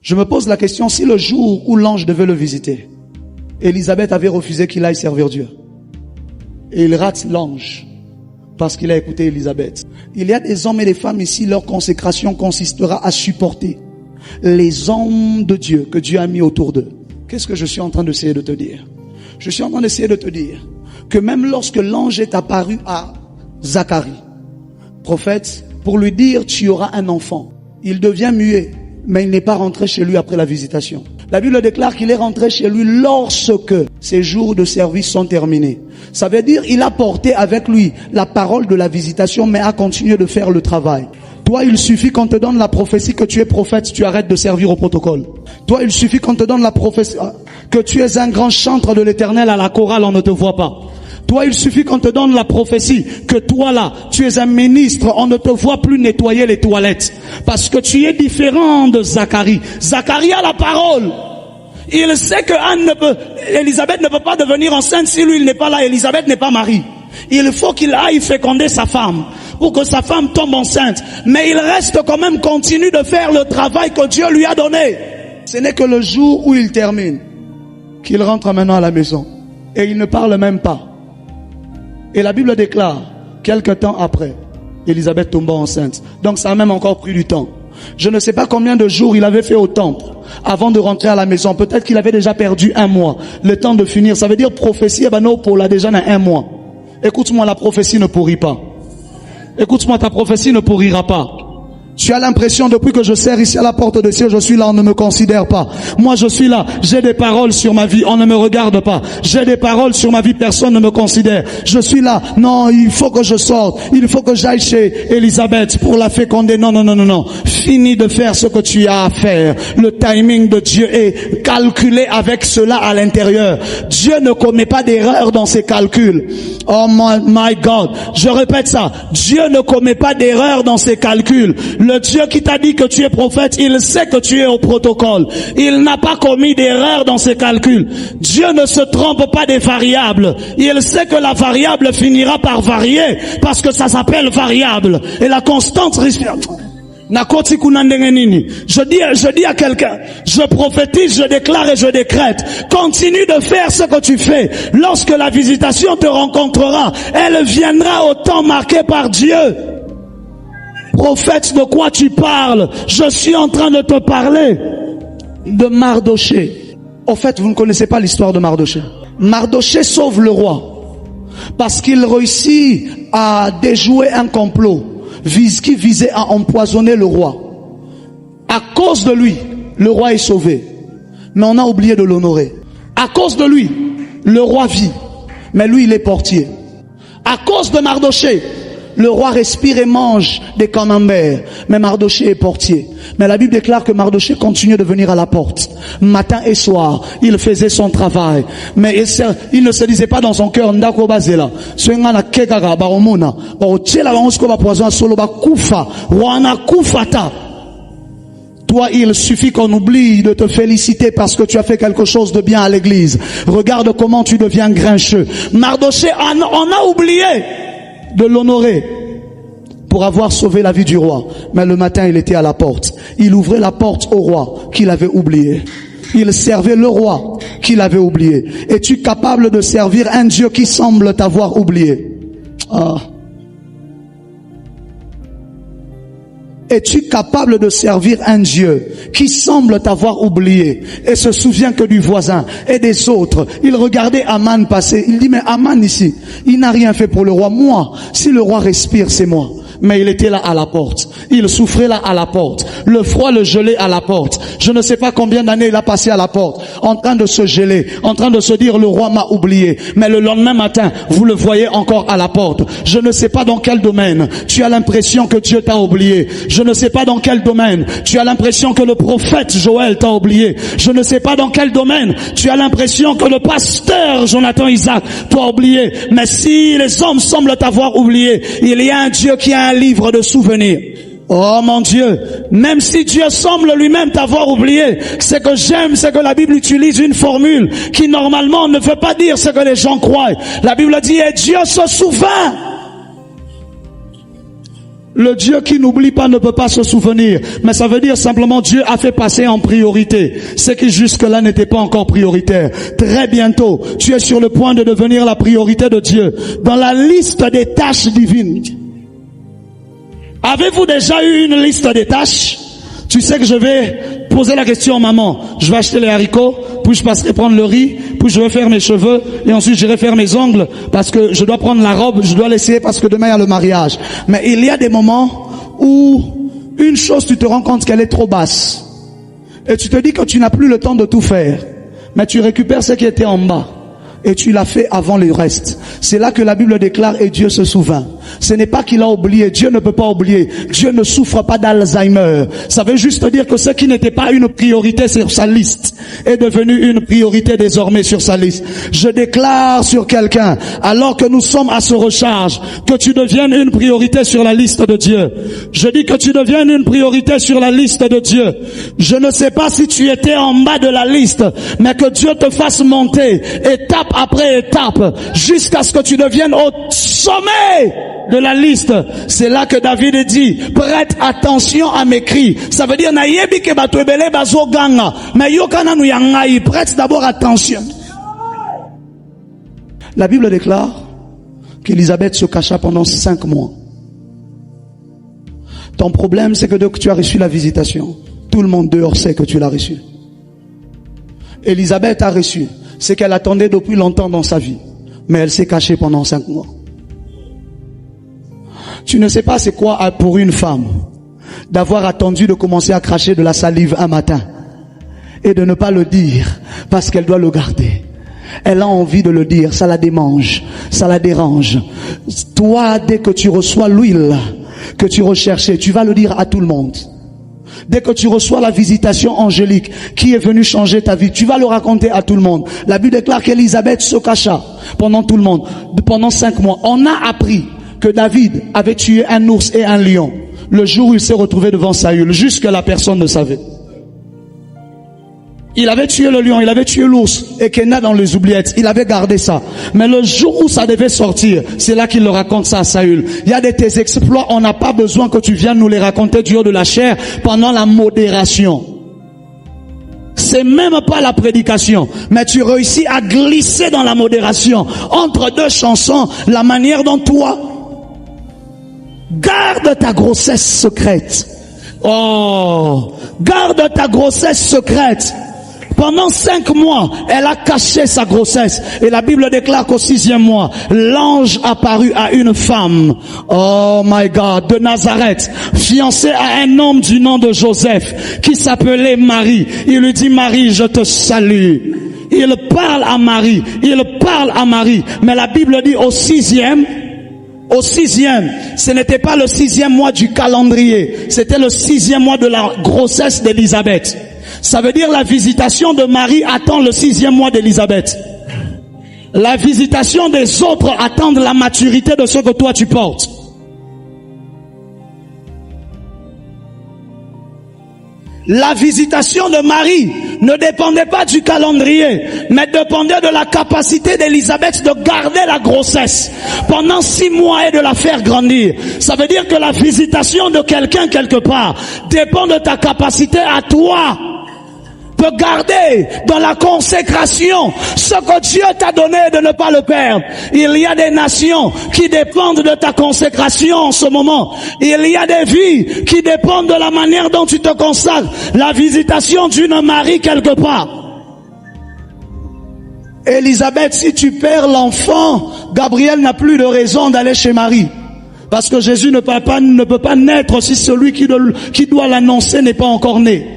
Je me pose la question, si le jour où l'ange devait le visiter, Élisabeth avait refusé qu'il aille servir Dieu, et il rate l'ange parce qu'il a écouté Élisabeth. Il y a des hommes et des femmes ici, leur consécration consistera à supporter les hommes de Dieu que Dieu a mis autour d'eux. Qu'est-ce que je suis en train d'essayer de te dire? Je suis en train d'essayer de te dire que même lorsque l'ange est apparu à Zacharie, prophète, pour lui dire tu auras un enfant, il devient muet, mais il n'est pas rentré chez lui après la visitation. La Bible déclare qu'il est rentré chez lui lorsque ses jours de service sont terminés. Ça veut dire il a porté avec lui la parole de la visitation, mais a continué de faire le travail. Toi, il suffit qu'on te donne la prophétie que tu es prophète, tu arrêtes de servir au protocole. Toi, il suffit qu'on te donne la prophétie que tu es un grand chantre de l'Éternel à la chorale, on ne te voit pas. Toi, il suffit qu'on te donne la prophétie que toi là, tu es un ministre, on ne te voit plus nettoyer les toilettes. Parce que tu es différent de Zacharie. Zacharie a la parole. Il sait que Élisabeth ne peut pas devenir enceinte si lui il n'est pas là. Élisabeth n'est pas Marie. Il faut qu'il aille féconder sa femme pour que sa femme tombe enceinte. Mais il reste quand même, continue de faire le travail que Dieu lui a donné. Ce n'est que le jour où il termine qu'il rentre maintenant à la maison. Et il ne parle même pas. Et la Bible déclare, quelque temps après, Élisabeth tomba enceinte. Donc ça a même encore pris du temps. Je ne sais pas combien de jours il avait fait au temple avant de rentrer à la maison. Peut-être qu'il avait déjà perdu 1 mois. Le temps de finir. Ça veut dire prophétie, pour la déjà dans 1 mois. Écoute-moi, la prophétie ne pourrit pas. Écoute-moi, ta prophétie ne pourrira pas. Tu as l'impression, depuis que je sers ici à la porte de Dieu, je suis là, on ne me considère pas. Moi, je suis là, j'ai des paroles sur ma vie, on ne me regarde pas. J'ai des paroles sur ma vie, personne ne me considère. Je suis là, non, il faut que je sorte. Il faut que j'aille chez Élisabeth pour la féconder. Non, non, non, non, non. Finis de faire ce que tu as à faire. Le timing de Dieu est calculé avec cela à l'intérieur. Dieu ne commet pas d'erreur dans ses calculs. Oh my God. Je répète ça. Dieu ne commet pas d'erreur dans ses calculs. Le Dieu qui t'a dit que tu es prophète, il sait que tu es au protocole. Il n'a pas commis d'erreur dans ses calculs. Dieu ne se trompe pas des variables. Il sait que la variable finira par varier parce que ça s'appelle variable. Et la constante respiratoire. Je dis à quelqu'un, je prophétise, je déclare et je décrète. Continue de faire ce que tu fais. Lorsque la visitation te rencontrera, elle viendra au temps marqué par Dieu. Prophète, de quoi tu parles? Je suis en train de te parler de Mardoché. Au fait, vous ne connaissez pas l'histoire de Mardoché. Mardoché sauve le roi parce qu'il réussit à déjouer un complot qui visait à empoisonner le roi. À cause de lui, le roi est sauvé. Mais on a oublié de l'honorer. À cause de lui, le roi vit. Mais lui, il est portier. À cause de Mardoché, le roi respire et mange des camemberts. Mais Mardoché est portier. Mais la Bible déclare que Mardoché continue de venir à la porte. Matin et soir, il faisait son travail. Mais il ne se disait pas dans son cœur, Ndako bazela. Swengana kekaga baromona. Baotiela bangosko ba poison solo ba kufa. Wana kufata. Toi, il suffit qu'on oublie de te féliciter parce que tu as fait quelque chose de bien à l'église. Regarde comment tu deviens grincheux. Mardoché, on a oublié de l'honorer pour avoir sauvé la vie du roi. Mais le matin, il était à la porte. Il ouvrait la porte au roi qu'il avait oublié. Il servait le roi qu'il avait oublié. Es-tu capable de servir un Dieu qui semble t'avoir oublié? Es-tu capable de servir un Dieu qui semble t'avoir oublié et se souvient que du voisin et des autres? Il regardait Aman passer. Il dit, mais Aman ici, il n'a rien fait pour le roi. Moi, si le roi respire, c'est moi. Mais il était là à la porte. Il souffrait là à la porte. Le froid le gelait à la porte. Je ne sais pas combien d'années il a passé à la porte, en train de se geler, en train de se dire, le roi m'a oublié. Mais le lendemain matin, vous le voyez encore à la porte. Je ne sais pas dans quel domaine tu as l'impression que Dieu t'a oublié. Je ne sais pas dans quel domaine tu as l'impression que le prophète Joël t'a oublié. Je ne sais pas dans quel domaine tu as l'impression que le pasteur Jonathan Isaac t'a oublié. Mais si les hommes semblent t'avoir oublié, il y a un Dieu qui a un livre de souvenirs. Oh mon Dieu, même si Dieu semble lui-même t'avoir oublié, ce que j'aime, c'est que la Bible utilise une formule qui normalement ne veut pas dire ce que les gens croient. La Bible dit, et Dieu se souvint. Le Dieu qui n'oublie pas ne peut pas se souvenir. Mais ça veut dire simplement Dieu a fait passer en priorité ce qui jusque-là n'était pas encore prioritaire. Très bientôt, tu es sur le point de devenir la priorité de Dieu dans la liste des tâches divines. Avez-vous déjà eu une liste des tâches? Tu sais que je vais poser la question à maman. Je vais acheter les haricots, puis je passerai prendre le riz, puis je vais faire mes cheveux, et ensuite j'irai faire mes ongles, parce que je dois prendre la robe, je dois l'essayer parce que demain il y a le mariage. Mais il y a des moments où une chose, tu te rends compte qu'elle est trop basse. Et tu te dis que tu n'as plus le temps de tout faire. Mais tu récupères ce qui était en bas. Et tu l'as fait avant le reste. C'est là que la Bible déclare et Dieu se souvint. Ce n'est pas qu'il a oublié. Dieu ne peut pas oublier. Dieu ne souffre pas d'Alzheimer. Ça veut juste dire que ce qui n'était pas une priorité sur sa liste est devenu une priorité désormais sur sa liste. Je déclare sur quelqu'un, alors que nous sommes à ce recharge, que tu deviennes une priorité sur la liste de Dieu. Je dis que tu deviennes une priorité sur la liste de Dieu. Je ne sais pas si tu étais en bas de la liste, mais que Dieu te fasse monter étape après étape, jusqu'à ce que tu deviennes au sommet de la liste. C'est là que David dit, prête attention à mes cris. Ça veut dire, mais prête d'abord attention. La Bible déclare qu'Élisabeth se cacha pendant 5 mois. Ton problème, c'est que dès que tu as reçu la visitation, tout le monde dehors sait que tu l'as reçu. Élisabeth a reçu ce qu'elle attendait depuis longtemps dans sa vie, mais elle s'est cachée pendant 5 mois. Tu ne sais pas c'est quoi pour une femme d'avoir attendu de commencer à cracher de la salive un matin et de ne pas le dire parce qu'elle doit le garder. Elle a envie de le dire, ça la démange, ça la dérange. Toi, dès que tu reçois l'huile que tu recherchais, tu vas le dire à tout le monde. Dès que tu reçois la visitation angélique qui est venue changer ta vie, tu vas le raconter à tout le monde. La Bible déclare qu'Élisabeth se cacha pendant tout le monde, pendant 5 mois. On a appris que David avait tué un ours et un lion le jour où il s'est retrouvé devant Saül. Jusque la personne ne savait. Il avait tué le lion, il avait tué l'ours et Kenna dans les oubliettes. Il avait gardé ça. Mais le jour où ça devait sortir, c'est là qu'il le raconte ça à Saül. Il y a tes exploits, on n'a pas besoin que tu viennes nous les raconter du haut de la chair pendant la modération. C'est même pas la prédication, mais tu réussis à glisser dans la modération entre 2 chansons, la manière dont toi garde ta grossesse secrète. Oh, garde ta grossesse secrète. Pendant 5 mois, elle a caché sa grossesse. Et la Bible déclare qu'au 6e mois, l'ange apparut à une femme, oh my God, de Nazareth, fiancée à un homme du nom de Joseph, qui s'appelait Marie. Il lui dit, Marie, je te salue. Il parle à Marie, mais la Bible dit au 6e, ce n'était pas le 6e mois du calendrier, c'était le 6e mois de la grossesse d'Élisabeth. Ça veut dire la visitation de Marie attend le 6e mois d'Élisabeth. La visitation des autres attend la maturité de ce que toi tu portes. La visitation de Marie ne dépendait pas du calendrier, mais dépendait de la capacité d'Élisabeth de garder la grossesse pendant 6 mois et de la faire grandir. Ça veut dire que la visitation de quelqu'un quelque part dépend de ta capacité à toi de garder dans la consécration ce que Dieu t'a donné et de ne pas le perdre. Il y a des nations qui dépendent de ta consécration en ce moment. Il y a des vies qui dépendent de la manière dont tu te consacres. La visitation d'une Marie quelque part. Élisabeth, si tu perds l'enfant, Gabriel n'a plus de raison d'aller chez Marie. Parce que Jésus ne peut pas naître si celui qui doit l'annoncer n'est pas encore né.